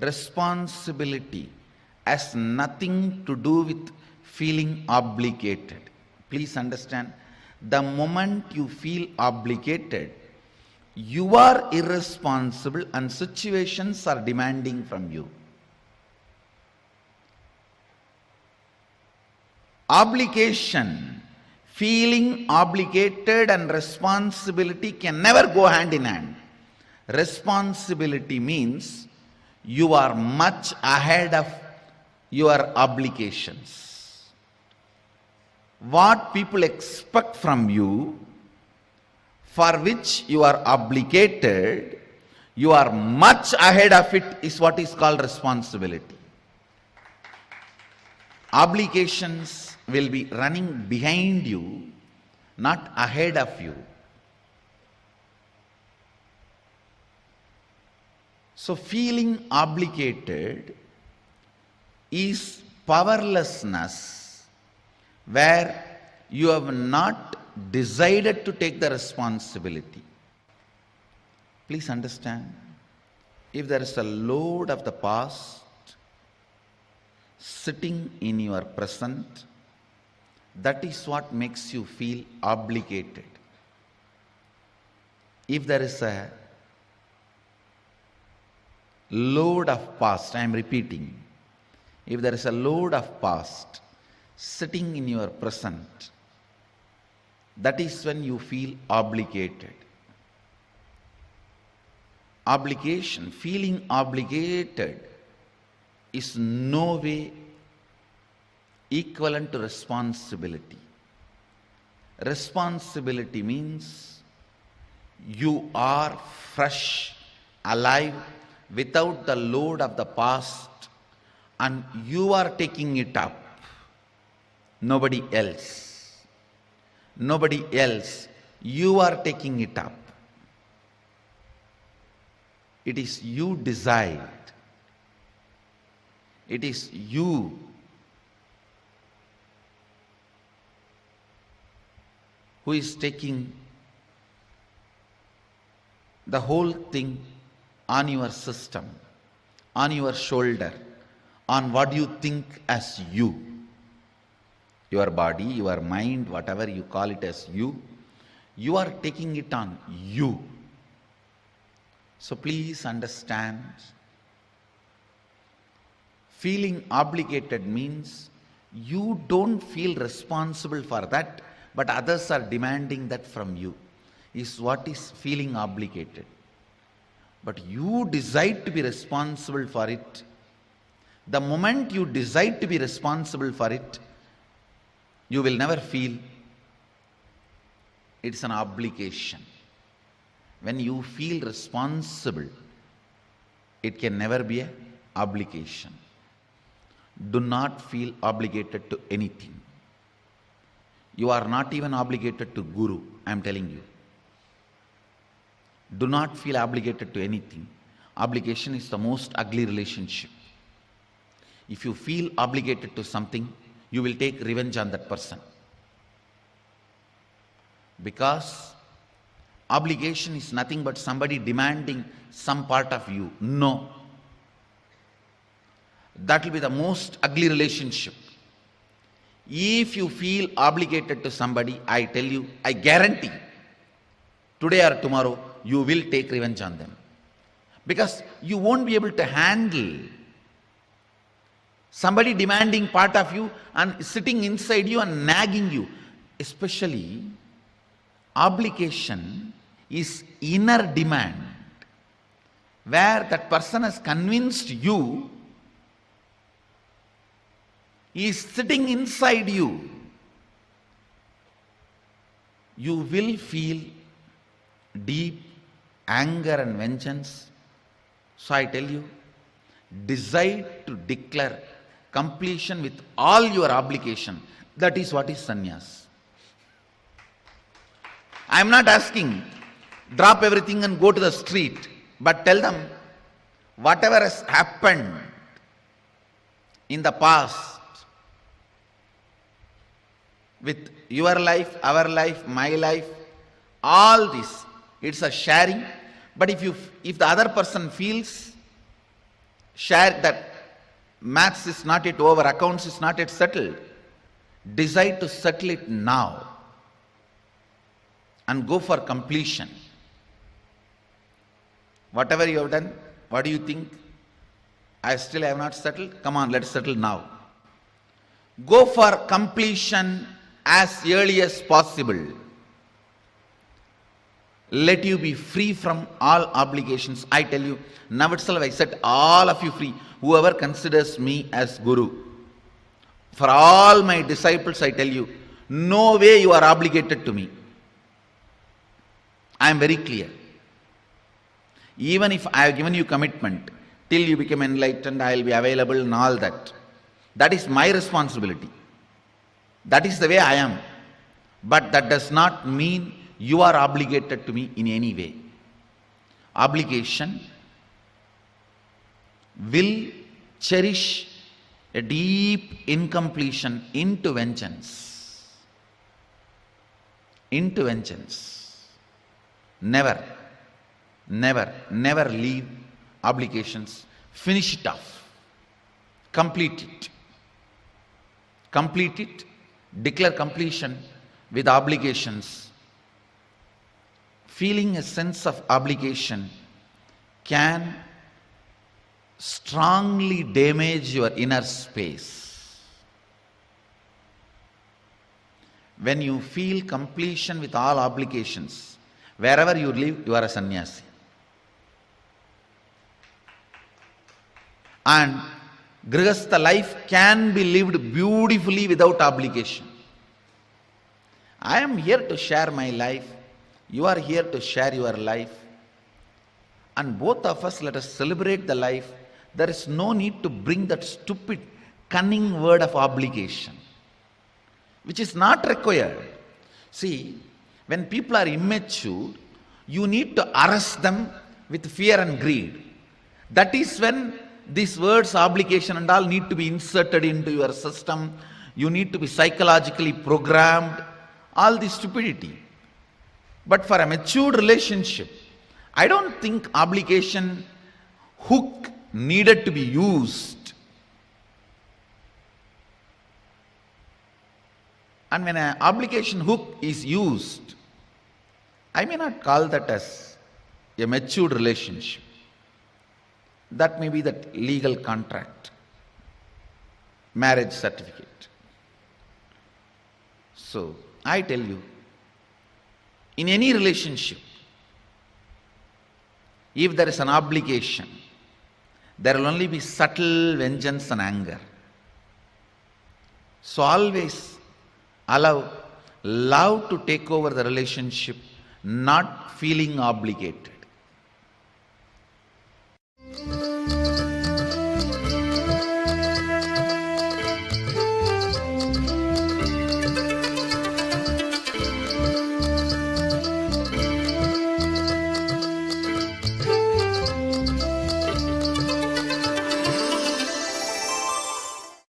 responsibility has nothing to do with feeling obligated. Please understand, the moment you feel obligated, you are irresponsible and situations are demanding from you. Obligation, feeling obligated and responsibility can never go hand in hand. Responsibility means you are much ahead of your obligations. What people expect from you, for which you are obligated, you are much ahead of it, is what is called responsibility. Obligations will be running behind you, not ahead of you. So feeling obligated is powerlessness, where you have not decided to take the responsibility. Please understand, if there is a load of the past sitting in your present, that is what makes you feel obligated. If there is a load of past, I am repeating, if there is a load of past sitting in your present, that is when you feel obligated. Obligation, feeling obligated, is no way equivalent to responsibility. Responsibility means you are fresh, alive, without the load of the past, and you are taking it up. Nobody else. Nobody else. You are taking it up. It is you decide. It is you who is taking the whole thing on your system, on your shoulder, on what you think as you. Your body, your mind, whatever you call it as you are taking it on you. So please understand, feeling obligated means you don't feel responsible for that, but others are demanding that from you, is what is feeling obligated. But you decide to be responsible for it. The moment you decide to be responsible for it, you will never feel it's an obligation. When you feel responsible, it can never be an obligation. Do not feel obligated to anything. You are not even obligated to Guru, I am telling you. Do not feel obligated to anything. Obligation is the most ugly relationship. If you feel obligated to something, you will take revenge on that person. Because obligation is nothing but somebody demanding some part of you. No. That will be the most ugly relationship. If you feel obligated to somebody, I tell you, I guarantee, today or tomorrow, you will take revenge on them. Because you won't be able to handle somebody demanding part of you and sitting inside you and nagging you. Especially, obligation is inner demand, where that person has convinced you, he is sitting inside you. You will feel deep anger and vengeance. So I tell you, decide to declare completion with all your obligation. That is what is sannyas. I am not asking, drop everything and go to the street, but tell them, whatever has happened in the past, with your life, our life, my life, all this, it's a sharing. But if the other person feels share that maths is not yet over, accounts is not yet settled. Decide to settle it now and go for completion. Whatever you have done, what do you think? I still have not settled? Come on, let's settle now. Go for completion as early as possible. Let you be free from all obligations. I tell you, now itself I set all of you free. Whoever considers me as Guru. For all my disciples I tell you, no way you are obligated to me. I am very clear. Even if I have given you commitment, till you become enlightened, I will be available and all that. That is my responsibility. That is the way I am. But that does not mean you are obligated to me in any way. Obligation will cherish a deep incompletion into vengeance. Into vengeance. Never, never, never leave obligations. Finish it off. Complete it. Complete it. Declare completion with obligations. Feeling a sense of obligation can strongly damage your inner space. When you feel completion with all obligations, wherever you live, you are a sannyasi. And Grihastha life can be lived beautifully without obligation. I am here to share my life. You are here to share your life. And both of us, let us celebrate the life. There is no need to bring that stupid, cunning word of obligation, which is not required. See, when people are immature, you need to arrest them with fear and greed. That is when these words, obligation and all, need to be inserted into your system. You need to be psychologically programmed. All this stupidity. But for a mature relationship, I don't think obligation hook needed to be used. And when an obligation hook is used, I may not call that as a mature relationship. That may be that legal contract, marriage certificate. So, I tell you, in any relationship, if there is an obligation, there will only be subtle vengeance and anger. So always allow love to take over the relationship, not feeling obligated.